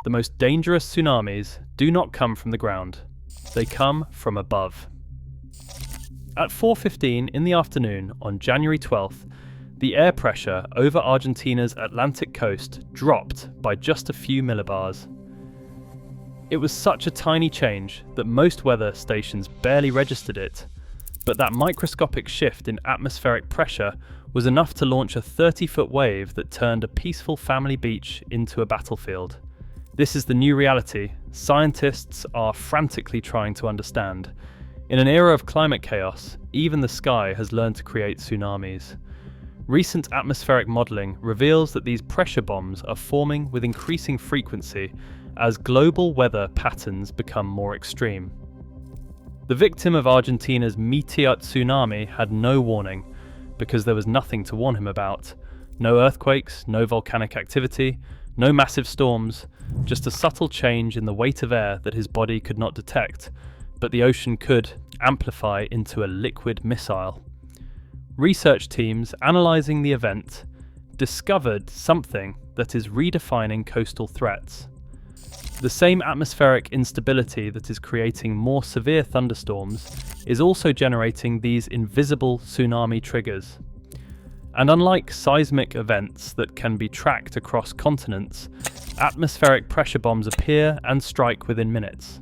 The most dangerous tsunamis do not come from the ground. They come from above. At 4:15 in the afternoon on January 12th, the air pressure over Argentina's Atlantic coast dropped by just a few millibars. It was such a tiny change that most weather stations barely registered it, but that microscopic shift in atmospheric pressure was enough to launch a 30-foot wave that turned a peaceful family beach into a battlefield. This is the new reality scientists are frantically trying to understand. In an era of climate chaos, even the sky has learned to create tsunamis. Recent atmospheric modelling reveals that these pressure bombs are forming with increasing frequency as global weather patterns become more extreme. The victim of Argentina's Meteotsunami had no warning, because there was nothing to warn him about. No earthquakes, no volcanic activity, no massive storms, just a subtle change in the weight of air that his body could not detect, but the ocean could amplify into a liquid missile. Research teams analysing the event discovered something that is redefining coastal threats. The same atmospheric instability that is creating more severe thunderstorms is also generating these invisible tsunami triggers. And unlike seismic events that can be tracked across continents, atmospheric pressure bombs appear and strike within minutes.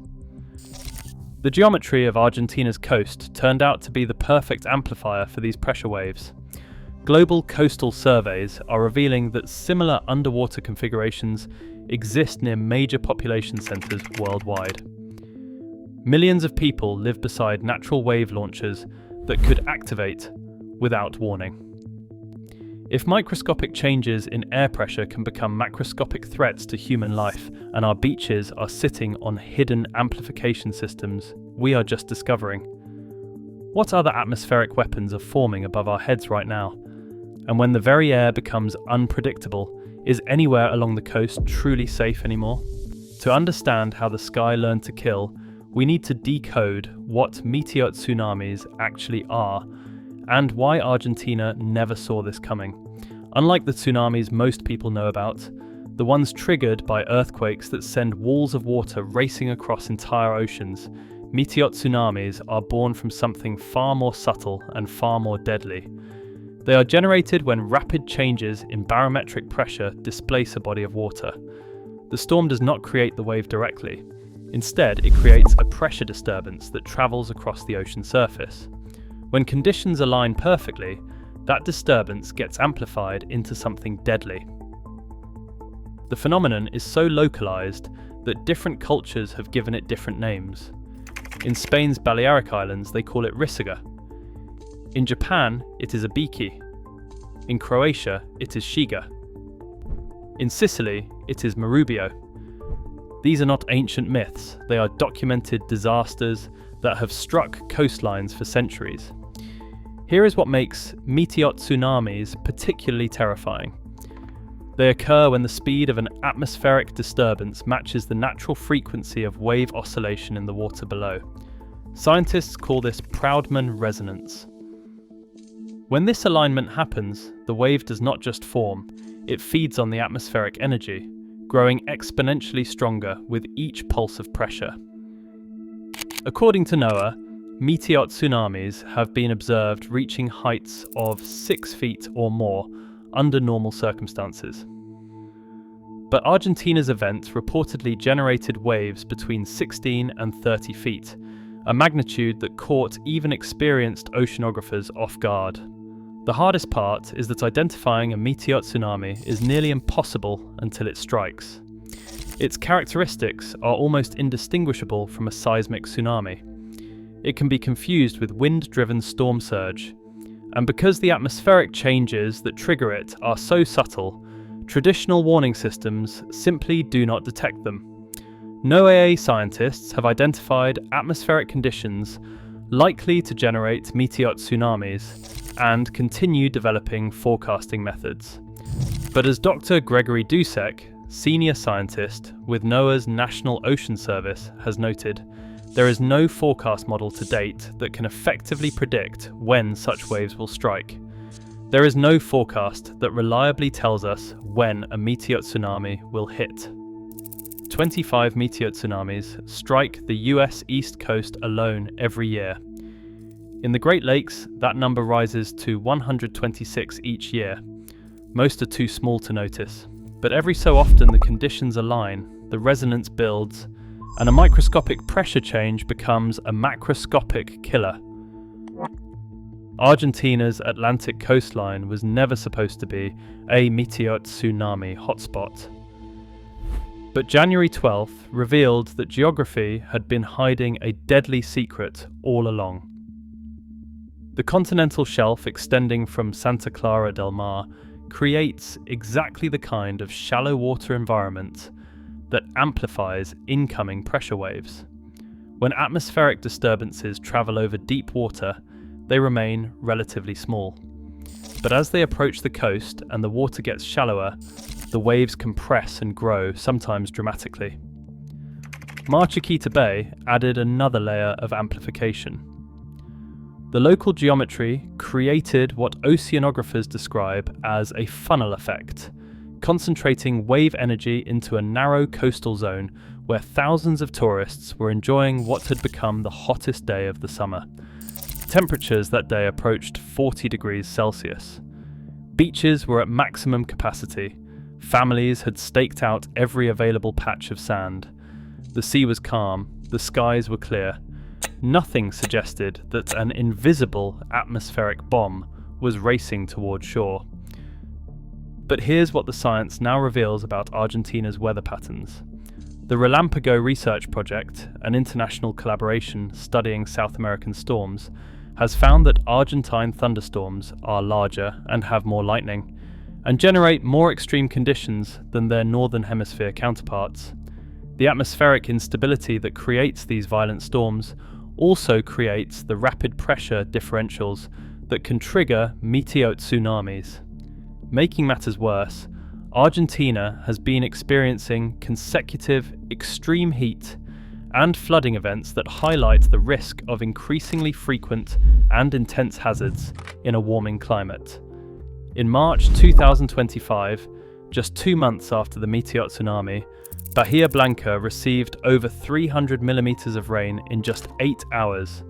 The geometry of Argentina's coast turned out to be the perfect amplifier for these pressure waves. Global coastal surveys are revealing that similar underwater configurations exist near major population centres worldwide. Millions of people live beside natural wave launchers that could activate without warning. If microscopic changes in air pressure can become macroscopic threats to human life, and our beaches are sitting on hidden amplification systems we are just discovering, what other atmospheric weapons are forming above our heads right now? And when the very air becomes unpredictable, is anywhere along the coast truly safe anymore? To understand how the sky learned to kill, we need to decode what meteotsunamis actually are, and why Argentina never saw this coming. Unlike the tsunamis most people know about, the ones triggered by earthquakes that send walls of water racing across entire oceans, meteotsunamis are born from something far more subtle and far more deadly. They are generated when rapid changes in barometric pressure displace a body of water. The storm does not create the wave directly. Instead, it creates a pressure disturbance that travels across the ocean surface. When conditions align perfectly, that disturbance gets amplified into something deadly. The phenomenon is so localized that different cultures have given it different names. In Spain's Balearic Islands, they call it Risiga. In Japan, it is Abiki. In Croatia, it is Shiga. In Sicily, it is Marubio. These are not ancient myths, they are documented disasters that have struck coastlines for centuries. Here is what makes meteotsunamis particularly terrifying. They occur when the speed of an atmospheric disturbance matches the natural frequency of wave oscillation in the water below. Scientists call this Proudman resonance. When this alignment happens, the wave does not just form, it feeds on the atmospheric energy, growing exponentially stronger with each pulse of pressure. According to NOAA, meteotsunamis have been observed reaching heights of 6 feet or more under normal circumstances. But Argentina's event reportedly generated waves between 16 and 30 feet, a magnitude that caught even experienced oceanographers off guard. The hardest part is that identifying a meteotsunami is nearly impossible until it strikes. Its characteristics are almost indistinguishable from a seismic tsunami. It can be confused with wind-driven storm surge, and because the atmospheric changes that trigger it are so subtle, traditional warning systems simply do not detect them. NOAA scientists have identified atmospheric conditions likely to generate meteotsunamis and continue developing forecasting methods. But as Dr. Gregory Dusek, senior scientist with NOAA's National Ocean Service, has noted, there is no forecast model to date that can effectively predict when such waves will strike. There is no forecast that reliably tells us when a meteotsunami will hit. 25 meteotsunamis strike the US East Coast alone every year. In the Great Lakes, that number rises to 126 each year. Most are too small to notice, but every so often the conditions align, the resonance builds, and a microscopic pressure change becomes a macroscopic killer. Argentina's Atlantic coastline was never supposed to be a meteotsunami hotspot. But January 12th revealed that geography had been hiding a deadly secret all along. The continental shelf extending from Santa Clara del Mar creates exactly the kind of shallow water environment that amplifies incoming pressure waves. When atmospheric disturbances travel over deep water, they remain relatively small. But as they approach the coast and the water gets shallower, the waves compress and grow, sometimes dramatically. Mar Chiquita Bay added another layer of amplification. The local geometry created what oceanographers describe as a funnel effect, concentrating wave energy into a narrow coastal zone where thousands of tourists were enjoying what had become the hottest day of the summer. Temperatures that day approached 40 degrees Celsius. Beaches were at maximum capacity. Families had staked out every available patch of sand. The sea was calm, the skies were clear. Nothing suggested that an invisible atmospheric bomb was racing toward shore. But here's what the science now reveals about Argentina's weather patterns. The Relámpago Research Project, an international collaboration studying South American storms, has found that Argentine thunderstorms are larger and have more lightning, and generate more extreme conditions than their northern hemisphere counterparts. The atmospheric instability that creates these violent storms also creates the rapid pressure differentials that can trigger meteotsunamis. Making matters worse, Argentina has been experiencing consecutive extreme heat and flooding events that highlight the risk of increasingly frequent and intense hazards in a warming climate. In March 2025, just 2 months after the Meteotsunami, Bahia Blanca received over 300 millimeters of rain in just 8 hours,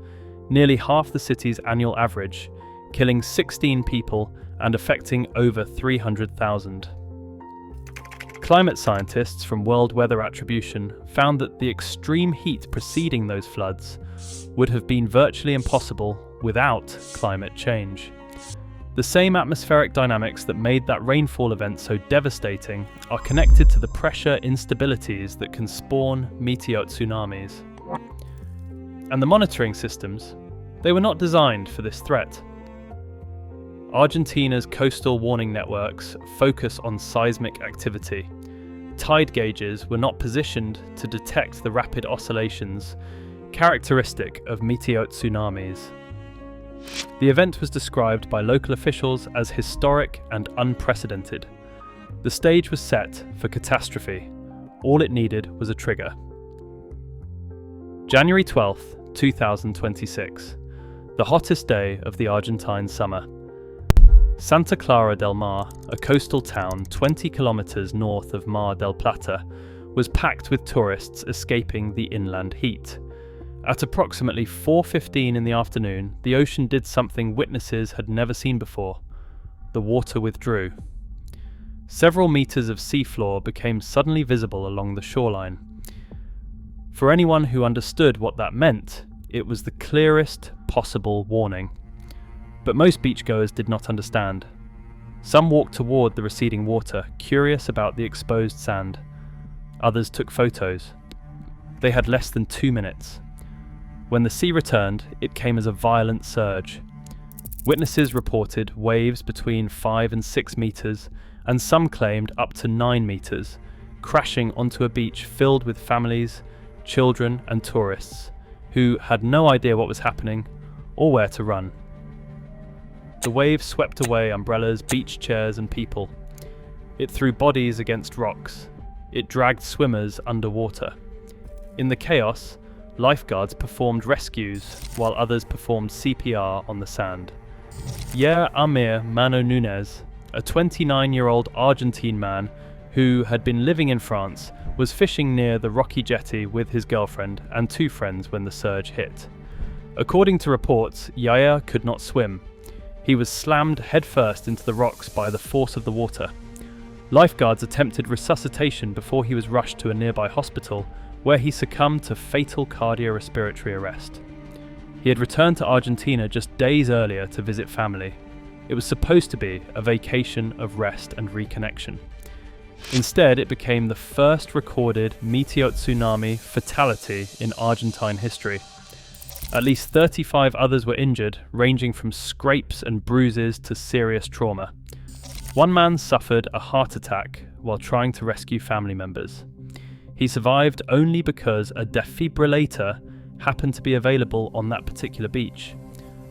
nearly half the city's annual average, killing 16 people and affecting over 300,000. Climate scientists from World Weather Attribution found that the extreme heat preceding those floods would have been virtually impossible without climate change. The same atmospheric dynamics that made that rainfall event so devastating are connected to the pressure instabilities that can spawn meteotsunamis. And the monitoring systems, they were not designed for this threat. Argentina's coastal warning networks focus on seismic activity. Tide gauges were not positioned to detect the rapid oscillations characteristic of meteotsunamis. The event was described by local officials as historic and unprecedented. The stage was set for catastrophe. All it needed was a trigger. January 12th, 2026, the hottest day of the Argentine summer. Santa Clara del Mar, a coastal town 20 kilometers north of Mar del Plata, was packed with tourists escaping the inland heat. At approximately 4:15 in the afternoon, the ocean did something witnesses had never seen before. The water withdrew. Several meters of seafloor became suddenly visible along the shoreline. For anyone who understood what that meant, it was the clearest possible warning. But most beachgoers did not understand. Some walked toward the receding water, curious about the exposed sand. Others took photos. They had less than 2 minutes. When the sea returned, it came as a violent surge. Witnesses reported waves between 5 and 6 meters, and some claimed up to 9 meters, crashing onto a beach filled with families, children, and tourists who had no idea what was happening or where to run. The wave swept away umbrellas, beach chairs, and people. It threw bodies against rocks. It dragged swimmers underwater. In the chaos, lifeguards performed rescues while others performed CPR on the sand. Yair Amir Mano Nunes, a 29-year-old Argentine man who had been living in France, was fishing near the rocky jetty with his girlfriend and 2 friends when the surge hit. According to reports, Yair could not swim. He was slammed headfirst into the rocks by the force of the water. Lifeguards attempted resuscitation before he was rushed to a nearby hospital, where he succumbed to fatal cardiorespiratory arrest. He had returned to Argentina just days earlier to visit family. It was supposed to be a vacation of rest and reconnection. Instead, it became the first recorded Meteotsunami fatality in Argentine history. At least 35 others were injured, ranging from scrapes and bruises to serious trauma. One man suffered a heart attack while trying to rescue family members. He survived only because a defibrillator happened to be available on that particular beach.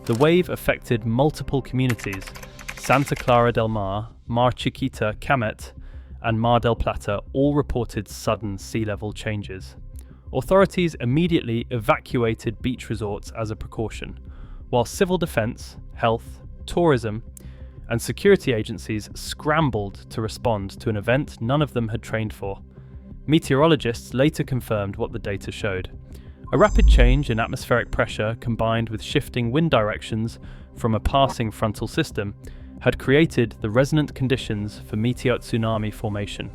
The wave affected multiple communities: Santa Clara del Mar, Mar Chiquita, Camet, and Mar del Plata all reported sudden sea level changes. Authorities immediately evacuated beach resorts as a precaution, while civil defense, health, tourism, and security agencies scrambled to respond to an event none of them had trained for. Meteorologists later confirmed what the data showed. A rapid change in atmospheric pressure combined with shifting wind directions from a passing frontal system had created the resonant conditions for meteotsunami formation.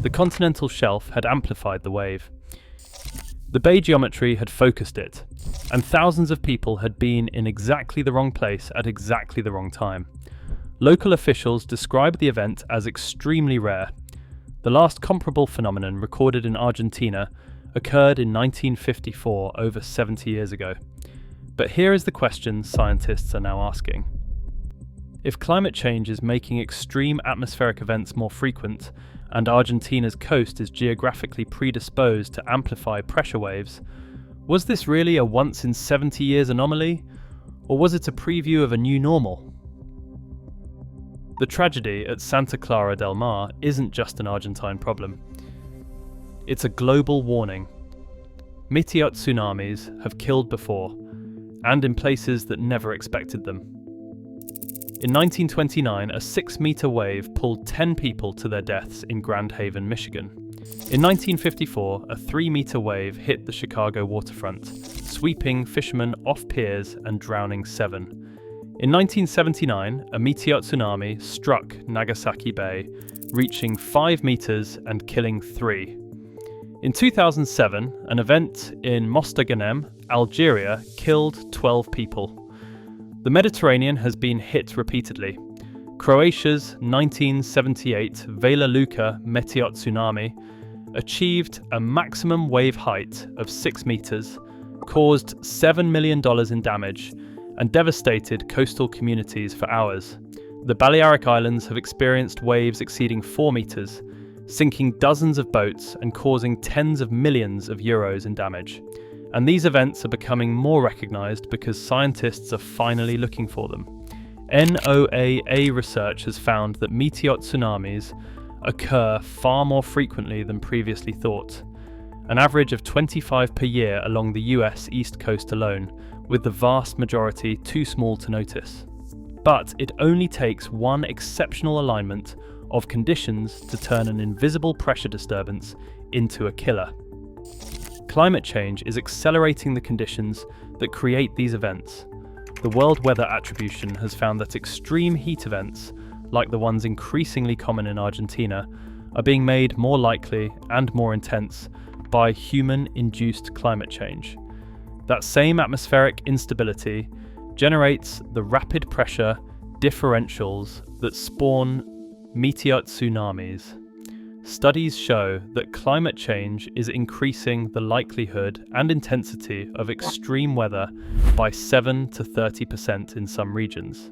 The continental shelf had amplified the wave. The bay geometry had focused it, and thousands of people had been in exactly the wrong place at exactly the wrong time. Local officials described the event as extremely rare. The last comparable phenomenon recorded in Argentina occurred in 1954, over 70 years ago. But here is the question scientists are now asking. If climate change is making extreme atmospheric events more frequent, and Argentina's coast is geographically predisposed to amplify pressure waves, was this really a once in 70 years anomaly, or was it a preview of a new normal? The tragedy at Santa Clara del Mar isn't just an Argentine problem. It's a global warning. Meteotsunamis have killed before, and in places that never expected them. In 1929, a 6-meter wave pulled 10 people to their deaths in Grand Haven, Michigan. In 1954, a 3-meter wave hit the Chicago waterfront, sweeping fishermen off piers and drowning 7. In 1979, a meteotsunami struck Nagasaki Bay, reaching 5 meters and killing 3. In 2007, an event in Mostaganem, Algeria, killed 12 people. The Mediterranean has been hit repeatedly. Croatia's 1978 Vela Luka meteotsunami achieved a maximum wave height of 6 meters, caused $7 million in damage, and devastated coastal communities for hours. The Balearic Islands have experienced waves exceeding 4 meters, sinking dozens of boats and causing tens of millions of euros in damage. And these events are becoming more recognised because scientists are finally looking for them. NOAA research has found that meteotsunamis occur far more frequently than previously thought, an average of 25 per year along the US East Coast alone, with the vast majority too small to notice. But it only takes one exceptional alignment of conditions to turn an invisible pressure disturbance into a killer. Climate change is accelerating the conditions that create these events. The World Weather Attribution has found that extreme heat events, like the ones increasingly common in Argentina, are being made more likely and more intense by human-induced climate change. That same atmospheric instability generates the rapid pressure differentials that spawn meteotsunamis. Studies show that climate change is increasing the likelihood and intensity of extreme weather by 7 to 30% in some regions.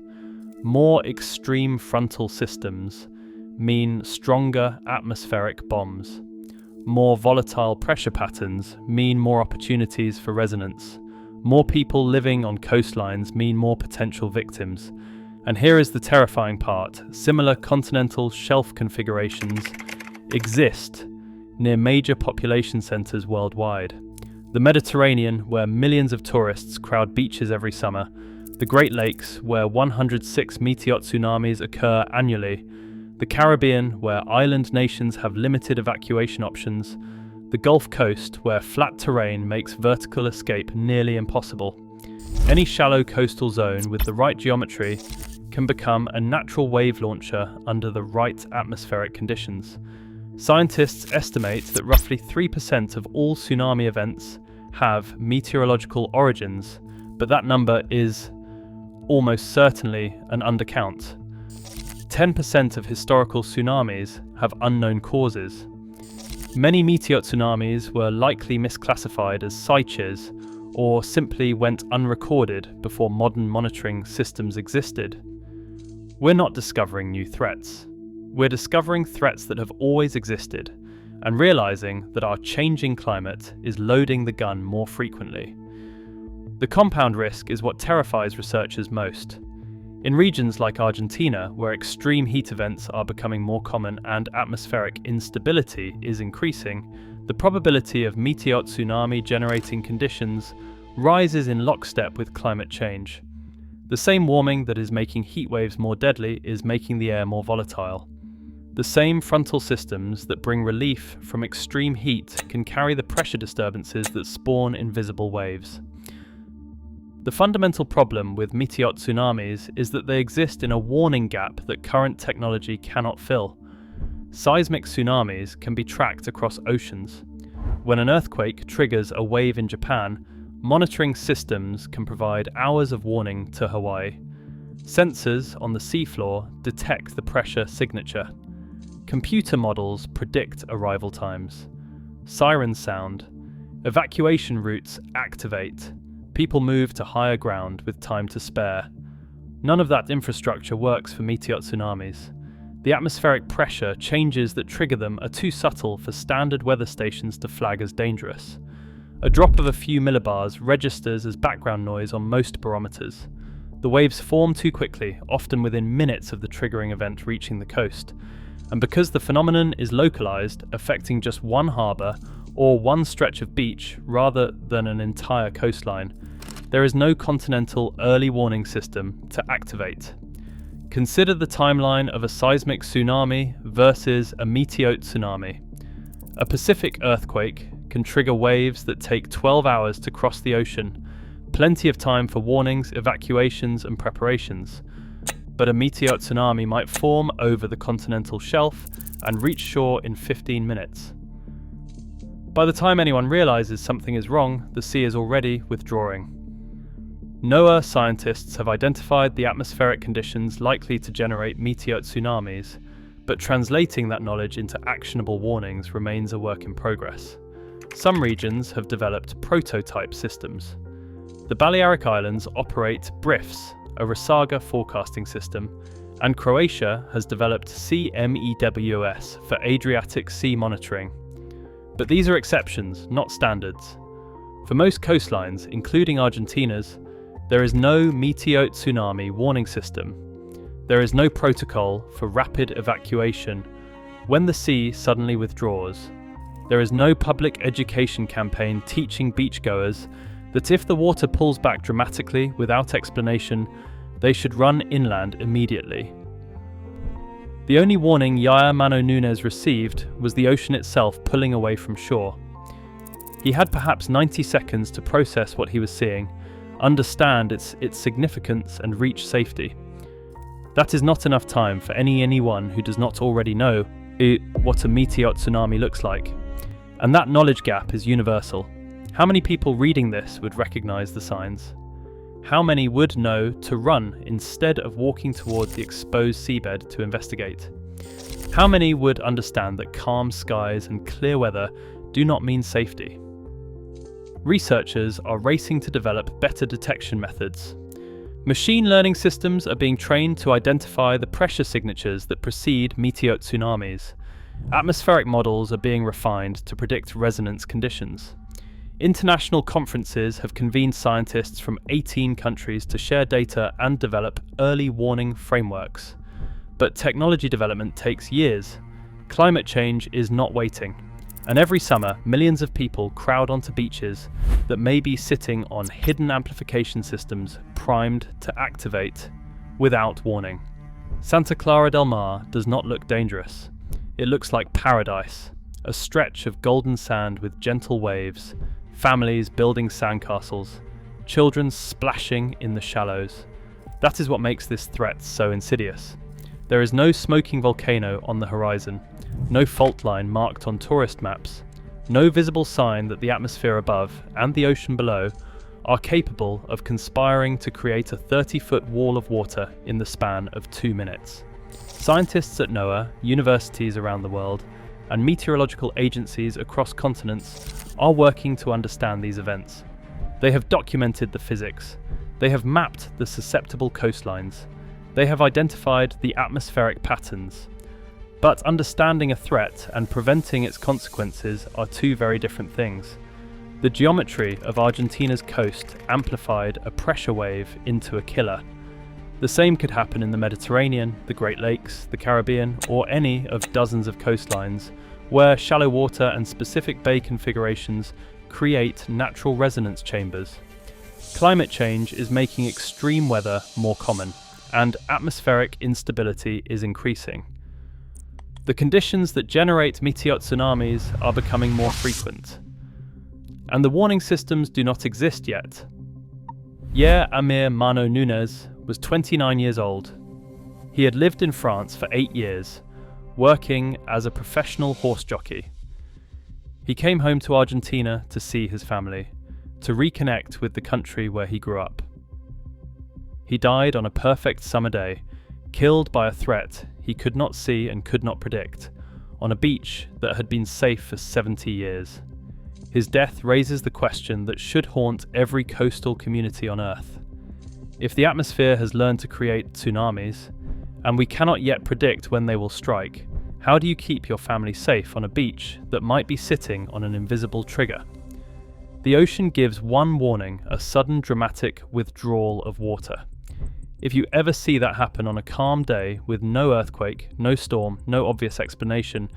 More extreme frontal systems mean stronger atmospheric bombs. More volatile pressure patterns mean more opportunities for resonance. More people living on coastlines mean more potential victims. And here is the terrifying part: similar continental shelf configurations exist near major population centres worldwide. The Mediterranean, where millions of tourists crowd beaches every summer, the Great Lakes, where 106 meteotsunamis occur annually, the Caribbean, where island nations have limited evacuation options, the Gulf Coast, where flat terrain makes vertical escape nearly impossible. Any shallow coastal zone with the right geometry can become a natural wave launcher under the right atmospheric conditions. Scientists estimate that roughly 3% of all tsunami events have meteorological origins, but that number is almost certainly an undercount. 10% of historical tsunamis have unknown causes. Many meteotsunamis were likely misclassified as sites or simply went unrecorded before modern monitoring systems existed. We're not discovering new threats. We're discovering threats that have always existed and realizing that our changing climate is loading the gun more frequently. The compound risk is what terrifies researchers most. In regions like Argentina, where extreme heat events are becoming more common and atmospheric instability is increasing, the probability of meteotsunami generating conditions rises in lockstep with climate change. The same warming that is making heat waves more deadly is making the air more volatile. The same frontal systems that bring relief from extreme heat can carry the pressure disturbances that spawn invisible waves. The fundamental problem with meteotsunamis is that they exist in a warning gap that current technology cannot fill. Seismic tsunamis can be tracked across oceans. When an earthquake triggers a wave in Japan, monitoring systems can provide hours of warning to Hawaii. Sensors on the seafloor detect the pressure signature. Computer models predict arrival times. Sirens sound. Evacuation routes activate. People move to higher ground with time to spare. None of that infrastructure works for meteotsunamis. The atmospheric pressure changes that trigger them are too subtle for standard weather stations to flag as dangerous. A drop of a few millibars registers as background noise on most barometers. The waves form too quickly, often within minutes of the triggering event reaching the coast. And because the phenomenon is localized, affecting just one harbour or one stretch of beach rather than an entire coastline, there is no continental early warning system to activate. Consider the timeline of a seismic tsunami versus a meteotsunami. A Pacific earthquake can trigger waves that take 12 hours to cross the ocean, plenty of time for warnings, evacuations and preparations. But a meteotsunami might form over the continental shelf and reach shore in 15 minutes. By the time anyone realizes something is wrong, the sea is already withdrawing. NOAA scientists have identified the atmospheric conditions likely to generate meteotsunamis, but translating that knowledge into actionable warnings remains a work in progress. Some regions have developed prototype systems. The Balearic Islands operate BRIFS, a Rasaga forecasting system, and Croatia has developed CMEWS for Adriatic Sea monitoring. But these are exceptions, not standards. For most coastlines, including Argentina's, there is no meteotsunami warning system. There is no protocol for rapid evacuation when the sea suddenly withdraws. There is no public education campaign teaching beachgoers that if the water pulls back dramatically without explanation, they should run inland immediately. The only warning Yair Mano Nunes received was the ocean itself pulling away from shore. He had perhaps 90 seconds to process what he was seeing, understand its significance and reach safety. That is not enough time for anyone who does not already know what a meteotsunami looks like. And that knowledge gap is universal. How many people reading this would recognize the signs? How many would know to run instead of walking toward the exposed seabed to investigate? How many would understand that calm skies and clear weather do not mean safety? Researchers are racing to develop better detection methods. Machine learning systems are being trained to identify the pressure signatures that precede meteotsunamis. Atmospheric models are being refined to predict resonance conditions. International conferences have convened scientists from 18 countries to share data and develop early warning frameworks. But technology development takes years. Climate change is not waiting. And every summer, millions of people crowd onto beaches that may be sitting on hidden amplification systems primed to activate without warning. Santa Clara del Mar does not look dangerous. It looks like paradise, a stretch of golden sand with gentle waves, families building sandcastles, children splashing in the shallows. That is what makes this threat so insidious. There is no smoking volcano on the horizon, no fault line marked on tourist maps, no visible sign that the atmosphere above and the ocean below are capable of conspiring to create a 30-foot wall of water in the span of 2 minutes. Scientists at NOAA, universities around the world, and meteorological agencies across continents are working to understand these events. They have documented the physics. They have mapped the susceptible coastlines. They have identified the atmospheric patterns. But understanding a threat and preventing its consequences are two very different things. The geometry of Argentina's coast amplified a pressure wave into a killer. The same could happen in the Mediterranean, the Great Lakes, the Caribbean, or any of dozens of coastlines, where shallow water and specific bay configurations create natural resonance chambers. Climate change is making extreme weather more common, and atmospheric instability is increasing. The conditions that generate meteotsunamis are becoming more frequent, and the warning systems do not exist yet. Yair Amir Mano Nunes was 29 years old. He had lived in France for 8 years, working as a professional horse jockey. He came home to Argentina to see his family, to reconnect with the country where he grew up. He died on a perfect summer day, killed by a threat he could not see and could not predict, on a beach that had been safe for 70 years. His death raises the question that should haunt every coastal community on Earth. If the atmosphere has learned to create tsunamis, and we cannot yet predict when they will strike, how do you keep your family safe on a beach that might be sitting on an invisible trigger? The ocean gives one warning: a sudden dramatic withdrawal of water. If you ever see that happen on a calm day with no earthquake, no storm, no obvious explanation,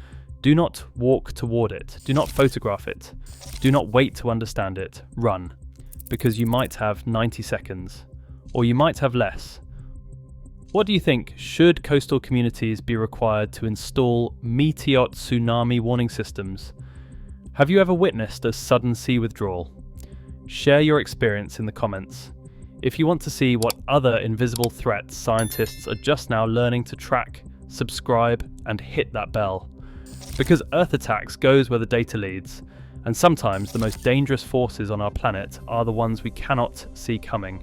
do not walk toward it, do not photograph it, do not wait to understand it, run, because you might have 90 seconds, or you might have less. What do you think? Should coastal communities be required to install meteotsunami warning systems? Have you ever witnessed a sudden sea withdrawal? Share your experience in the comments. If you want to see what other invisible threats scientists are just now learning to track, subscribe, and hit that bell. Because Earth attacks goes where the data leads, and sometimes the most dangerous forces on our planet are the ones we cannot see coming.